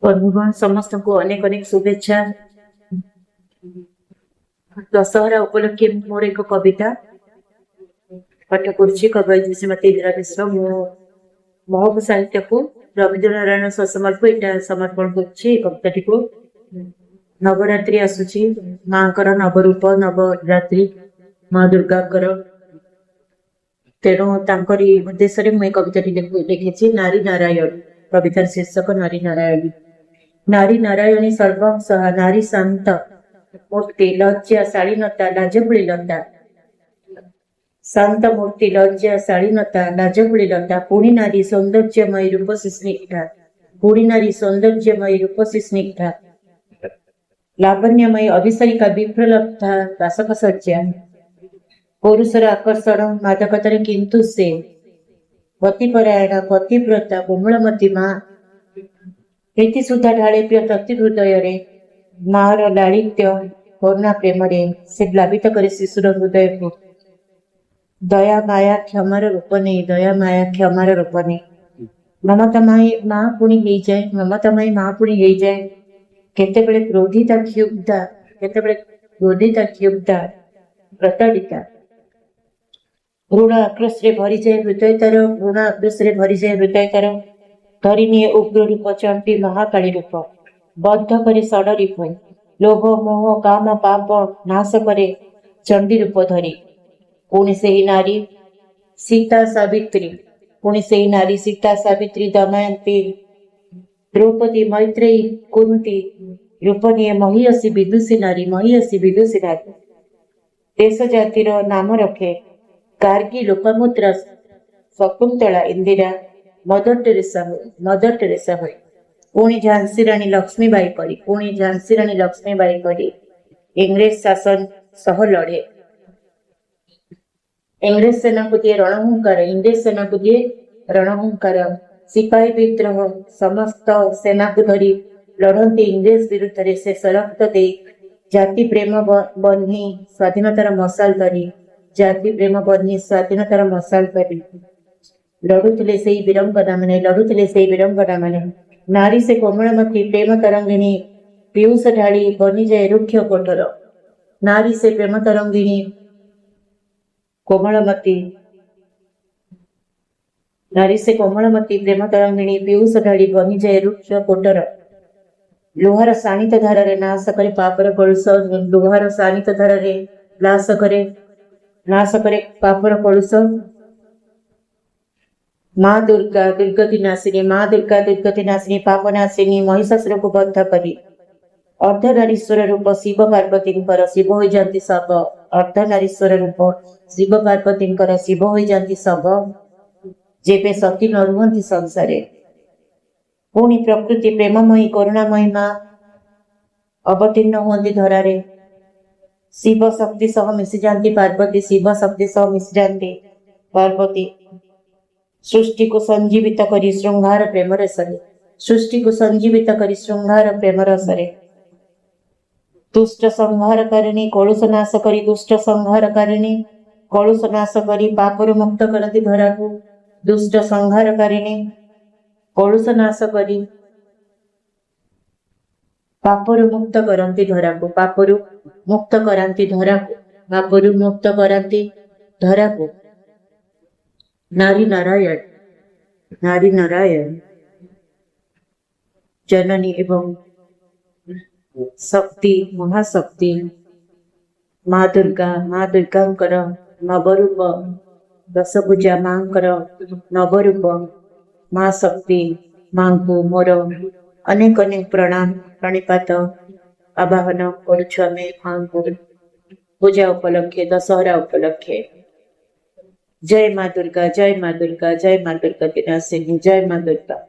भगवान समस्त को अनेक अनेक शुभेच्छा। दशहरा उपलक्षे मोर एक कविता पाठ करुच्ची। कवि श्रीमती इंदिरा मिश्र। मो महब साहित्य को रवींद्रनारायण समर्पण यहाँ समर्पण करुच्ची कविताटी को। नवरात्रि आसुची, माँ नवरूप नवरात्रि माँ दुर्गा तेणु तांकरी उद्देश्य रे मुझे कविताटी लिखी नारी नारायण। कवितार शीर्षक नारी नारायणी। नारी नारायणी सर्वं सह नारी शांत मूर्ति लज्जा शालीनता लाजकुलीलता। शांत मूर्ति लज्जा शालीनता लाजकुलीलता। पुणी नारी सौंदर्यमयी रूपसी स्निग्धा। पुणी नारी सौंदर्यमयी रूपसी स्निग्धा। लावण्यमयी अभिसारिका विप्रलब्धा दासक सज्जा। पुरुषर आकर्षण मादकतारे किंतु से पतिपरायण पतिव्रता कोमलमती माँ। प्रीति सुधा ढाले प्रिय तत्ति हृदय रे मार लालित्य करुणा प्रेम रे से प्लावित करे शिशुर हृदय को। दया माया क्षमार रूप नहीं दया माया क्षमार रूप नहीं। ममतामयी माँ पुणी हो जाए ममतामयी माँ पुणी हो जाए। केतेबेले क्रोधिता क्षुब्धा केतेबेले क्रोधिता क्षुब्धा प्रताड़िता। ऋण आक्रोश रे भरी जाए हृदय तार ऋण आक्रोश रे भरी जाए हृदय तार। धरी निये उग्र रूप चंडी महाकाली रूप। बद्ध करे षडरी भय लोभ मोह काम पाप नाश करे चंडी रूप धरी। पुणी से ही नारी सीता सावित्री। पुणी से ही नारी सीता सावित्री दमयंती द्रौपदी मैत्रेयी कुंती रूप निये महियसी विदुषी नारी महियसी विदुषी नारी। देश जातिर नाम रखे गार्गी लोपामुद्रा शकुंतला इंदिरा मदर टेरेसा हुए। पुणी झांसी रानी लक्ष्मीबाई परी पुणी झांसी रानी लक्ष्मीबाई परी इंग्रेज शासन सह लड़े। इंग्रेज सेना को दिए रणहुंकार इंग्रेज सेना को दिए रणहुंकार। सिपाही विद्रोह समस्त सेना को धरी लड़ती इंग्रेज विरुद्ध से रक्त दे जाति प्रेम बन्ही स्वाधीनतार मशाल धरी जाति प्रेम बन्ही स्वाधीनतार मशाल धरी लड़ुले से वीरंगना मैंने लड़ुले से वीरंगना मैंने। नारी से कोमलमती प्रेम तरंगिणी पीयूष ढाली बनी जाए रुक्ष कोठर। नारी से प्रेम तरंगिणी कोमलमती नारी से कोमलमती प्रेम तरंगिणी पीयूष ढाली बनी जाए रुक्ष कोठर। लोहार शाणित धार रे नाश करे पापर कलुष लोहार शाणित धार रे नाश करे पापर कलुष। माँ दुर्गा दुर्गति नाशिनी माँ दुर्गा दुर्गति नाशिनी पाप नाशिनी महिषासुर को बद्ध करी। अर्धनारीश्वर रूप शिव पार्वती शिव हो जाती सब। अर्धनारीश्वर रूप शिव पार्वती शिव हो जाती सब जेबे सती न रुहंती संसारे। पुणी प्रकृति प्रेममयी करुणामयी माँ अवतीर्ण हुंती धरारे। शिव शक्ति सह मिशि जाती पार्वती शिव शक्ति सह मिशि जाती पार्वती। सृष्टि को संजीवित करी श्रृंगार प्रेम रसरे सृष्टि को संजीवित करी श्रृंगार प्रेम रसरे। दुष्ट संहारकारिणी कलुष नाश करी दुष्ट संहारकारिणी कलुष नाश करी पापरु मुक्त करती धरा को। दुष्ट संहारकारिणी कलुष नाश करी पापरु मुक्त करती धरा को। पापरु मुक्त करांती धरा को पापरु मुक्त करांती धरा को। नारी नारायण जननी एवं शक्ति महाशक्ति माँ दुर्गा नवरूप दशभुजा माँ नवरूप माँ शक्ति माँ को मोर अनेक अनेक प्रणाम प्रणिपात आवाहन करुछु आमे माँ को पूजा उपलक्षे दशहरा उपलक्षे। जय माँ दुर्गा जय माँ दुर्गा जय माँ दुर्गा दिनाशिनी जय माँ दुर्गा।